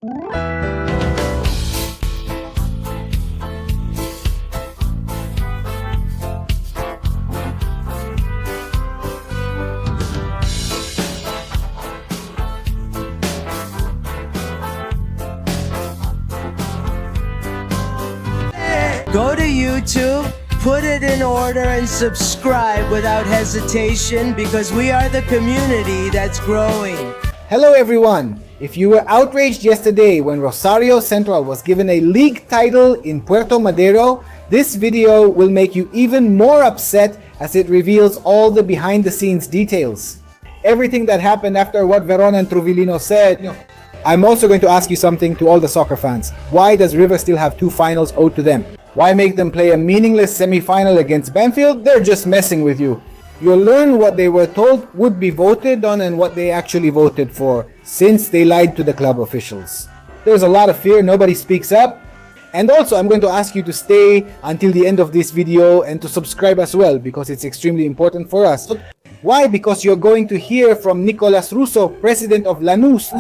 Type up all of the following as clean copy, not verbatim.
Go to YouTube, put it in order, and subscribe without hesitation because we are the community that's growing. Hello everyone! If you were outraged yesterday when Rosario Central was given a league title in Puerto Madero, this video will make you even more upset as it reveals all the behind-the-scenes details. Everything that happened after what Verona and Truvillino said. I'm also going to ask you something to all the soccer fans. Why does River still have 2 finals owed to them? Why make them play a meaningless semi-final against Banfield? They're just messing with you. You'll learn what they were told would be voted on and what they actually voted for, since they lied to the club officials. There's a lot of fear, nobody speaks up. And also, I'm going to ask you to stay until the end of this video and to subscribe as well, because it's extremely important for us. Why? Because you're going to hear from Nicolas Russo, president of Lanús.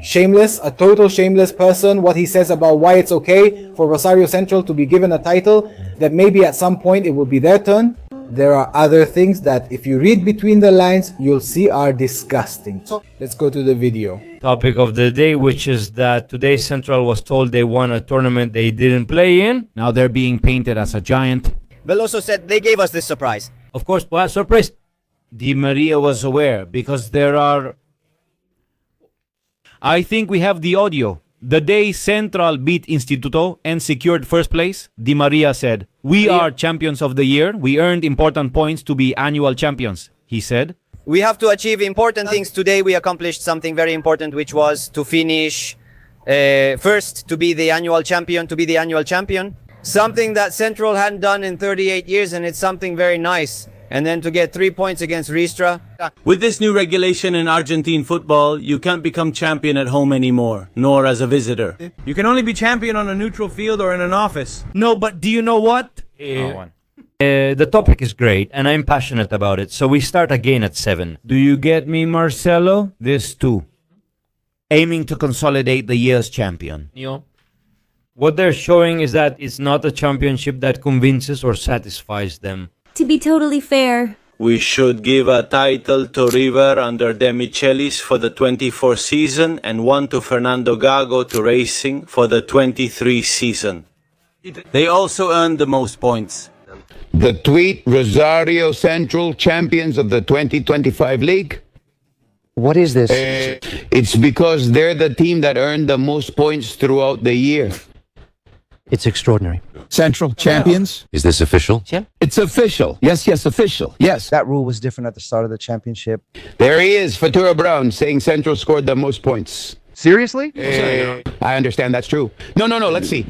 Shameless, a total shameless person, what he says about why it's okay for Rosario Central to be given a title, that maybe at some point it will be their turn. There are other things that if you read between the lines, you'll see are disgusting. So let's go to the video. Topic of the day, which is that today Central was told they won a tournament they didn't play in. Now they're being painted as a giant. Veloso said they gave us this surprise. Of course, what surprise? Di Maria was aware because there are... I think we have the audio. The day Central beat Instituto and secured first place, Di Maria said, "We are champions of the year. We earned important points to be annual champions," he said. We have to achieve important things. Today we accomplished something very important, which was to finish first, to be the annual champion, Something that Central hadn't done in 38 years, and it's something very nice. And then to get 3 points against Ristra. With this new regulation in Argentine football, you can't become champion at home anymore, nor as a visitor. You can only be champion on a neutral field or in an office. No, but do you know what? The topic is great, and I'm passionate about it. So we start again at 7. Do you get me, Marcelo? This too. Aiming to consolidate the year's champion. What they're showing is that it's not a championship that convinces or satisfies them. To be totally fair, We should give a title to River under De Michelis for the 24 season and one to Fernando Gago to Racing for the 23 season. They also earned the most points. The tweet, Rosario Central champions of the 2025 league. What is this? It's because they're the team that earned the most points throughout the year. It's extraordinary. Central champions. Is this official? Yeah. It's official. Yes, official. Yes. That rule was different at the start of the championship. There he is, Fatura Brown, saying Central scored the most points. Seriously? I understand that's true. No, let's see.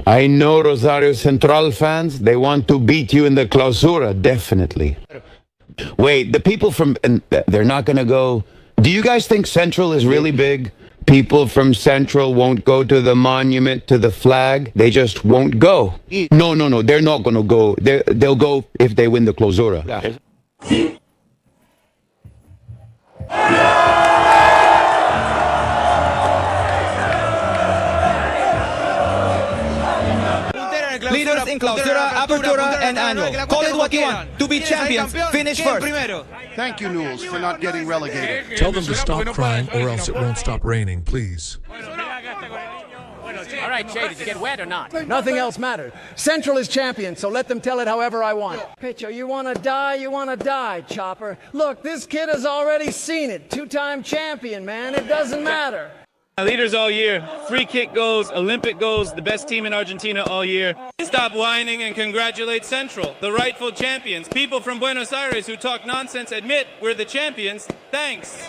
I know Rosario Central fans, they want to beat you in the clausura, definitely. Wait, the people from, they're not going to go. Do you guys think Central is really big? People from Central won't go to the monument, to the flag. They just won't go. No, they're not going to go. They'll go if they win the clausura. Leaders in clausura, apertura, and annual. Call it what you want. To be champions, finish first. Thank you, Nules, for not getting relegated. Tell them to stop crying or else it won't stop raining, please. All right, Jay, did you get wet or not? Nothing else matters. Central is champion, so let them tell it however I want. Pitcher, you want to die, you want to die, Chopper. Look, this kid has already seen it. 2-time champion, man. It doesn't matter. Leaders all year, free kick goals, Olympic goals, the best team in Argentina all year. Stop whining and congratulate Central, the rightful champions. People from Buenos Aires who talk nonsense admit we're the champions. Thanks.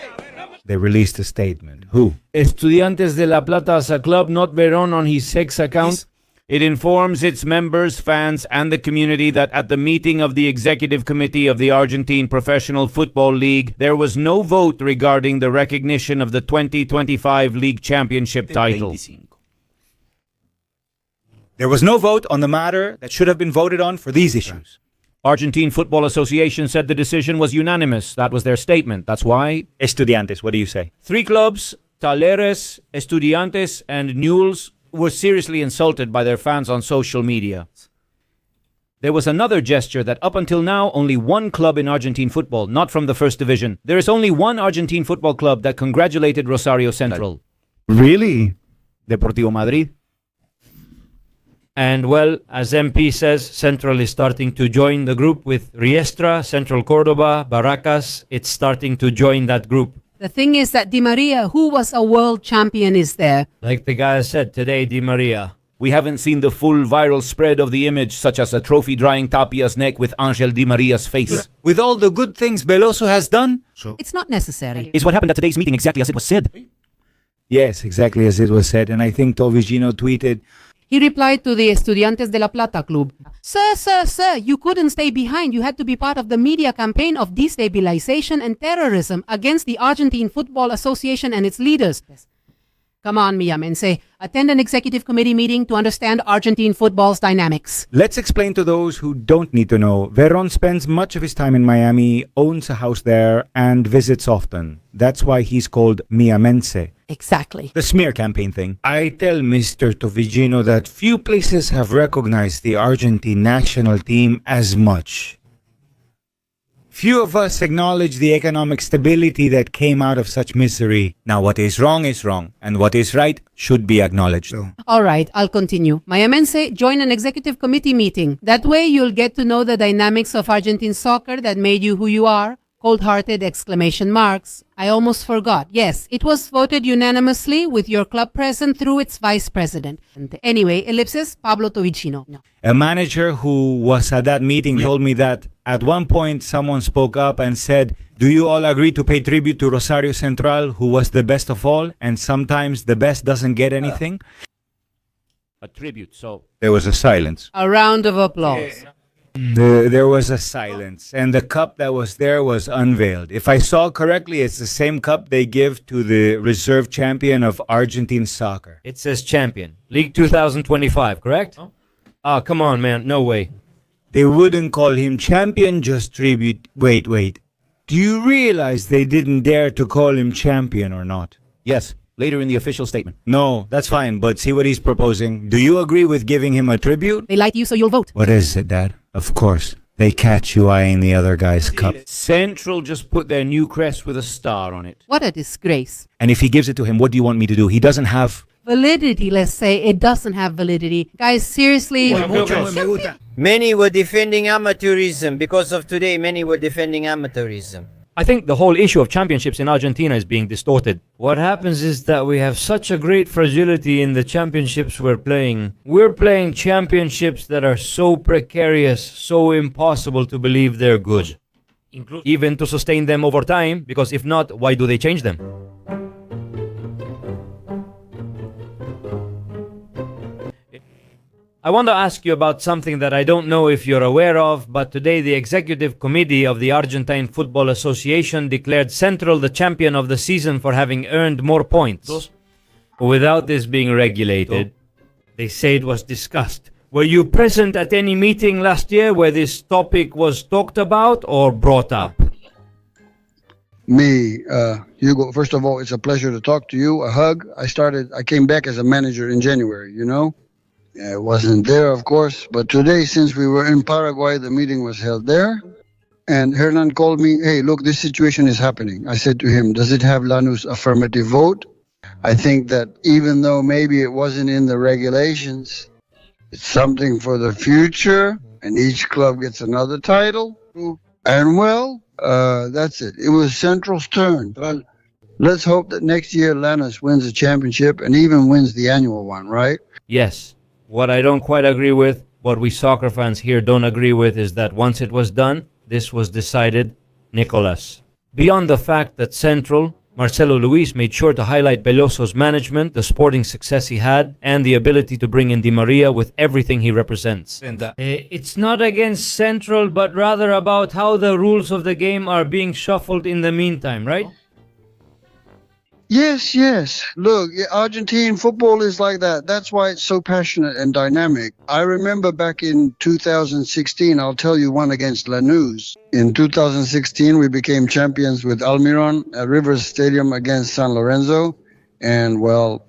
They released a statement. Who? Estudiantes de La Plata as a club, not Verón on his X account. It informs its members, fans, and the community that at the meeting of the Executive Committee of the Argentine Professional Football League, there was no vote regarding the recognition of the 2025 League Championship title. There was no vote on the matter that should have been voted on for these issues. Argentine Football Association said the decision was unanimous. That was their statement. That's why... Estudiantes, what do you say? 3 clubs Talleres, Estudiantes, and Newell's were seriously insulted by their fans on social media. There was another gesture that up until now only one club in Argentine football, not from the first division. There is only one Argentine football club that congratulated Rosario Central. Really? Deportivo Madrid? And well, as MP says, Central is starting to join the group with Riestra, Central Cordoba, Barracas. It's starting to join that group. The thing is that Di Maria, who was a world champion, is there. Like the guy said today, Di Maria. We haven't seen the full viral spread of the image, such as a trophy drying Tapia's neck with Angel Di Maria's face. With all the good things Veloso has done, It's not necessary. is what happened at today's meeting exactly as it was said. Yes, exactly as it was said. And I think Tovigino tweeted, He replied to the Estudiantes de La Plata Club, Sir, you couldn't stay behind. You had to be part of the media campaign of destabilization and terrorism against the Argentine Football Association and its leaders. Come on, Miamense. Attend an executive committee meeting to understand Argentine football's dynamics. Let's explain to those who don't need to know. Veron spends much of his time in Miami, owns a house there, and visits often. That's why he's called Miamense. Exactly. The smear campaign thing. I tell Mr. Tovigino that few places have recognized the Argentine national team as much. Few of us acknowledge the economic stability that came out of such misery. Now, what is wrong, and what is right should be acknowledged. All right, I'll continue. Miamense, join an executive committee meeting. That way you'll get to know the dynamics of Argentine soccer that made you who you are. Cold-hearted exclamation marks. I almost forgot. Yes, it was voted unanimously with your club present through its vice president. Anyway, ellipsis, Pablo Tovigino. No. A manager who was at that meeting told me that at one point someone spoke up and said, do you all agree to pay tribute to Rosario Central, who was the best of all, and sometimes the best doesn't get anything? A tribute, so... There was a silence. A round of applause. There was a silence, and the cup that was there was unveiled. If I saw correctly, it's the same cup they give to the reserve champion of Argentine soccer. It says champion. League 2025, correct? Ah, come on, man. No way. They wouldn't call him champion, just tribute. Wait. Do you realize they didn't dare to call him champion or not? Yes, later in the official statement. No, that's fine, but see what he's proposing. Do you agree with giving him a tribute? They lied to you, so you'll vote. What is it, Dad? Of course. They catch you eyeing the other guy's cup. Central just put their new crest with a star on it. What a disgrace. And if he gives it to him, what do you want me to do? He doesn't have... Validity, let's say. It doesn't have validity. Guys, seriously. Many were defending amateurism. Because of today, many were defending amateurism. I think the whole issue of championships in Argentina is being distorted. What happens is that we have such a great fragility in the championships we're playing. We're playing championships that are so precarious, so impossible to believe they're good. Even to sustain them over time, because if not, why do they change them? I want to ask you about something that I don't know if you're aware of, but today the executive committee of the Argentine Football Association declared Central the champion of the season for having earned more points. Without this being regulated, they say it was discussed. Were you present at any meeting last year where this topic was talked about or brought up? Me, Hugo, first of all, it's a pleasure to talk to you. A hug. I came back as a manager in January, you know? I wasn't there, of course, but today, since we were in Paraguay, the meeting was held there. And Hernan called me, hey, look, this situation is happening. I said to him, does it have Lanús affirmative vote? I think that even though maybe it wasn't in the regulations, it's something for the future, and each club gets another title. And well, that's it. It was Central's turn. Well, let's hope that next year Lanús wins the championship and even wins the annual one, right? Yes. What I don't quite agree with, what we soccer fans here don't agree with, is that once it was done, this was decided, Nicolas. Beyond the fact that Central, Marcelo Luis made sure to highlight Veloso's management, the sporting success he had, and the ability to bring in Di Maria with everything he represents. It's not against Central, but rather about how the rules of the game are being shuffled in the meantime, right? Yes. Look, Argentine football is like that. That's why it's so passionate and dynamic. I remember back in 2016, I'll tell you one against Lanús. In 2016, we became champions with Almiron at Rivers Stadium against San Lorenzo. And well,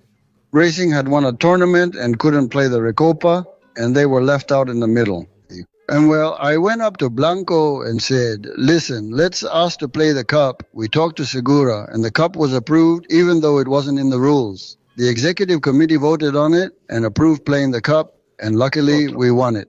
Racing had won a tournament and couldn't play the Recopa, and they were left out in the middle. And well, I went up to Blanco and said, listen, let's ask to play the cup. We talked to Segura, and the cup was approved even though it wasn't in the rules. The executive committee voted on it and approved playing the cup, and luckily we won it.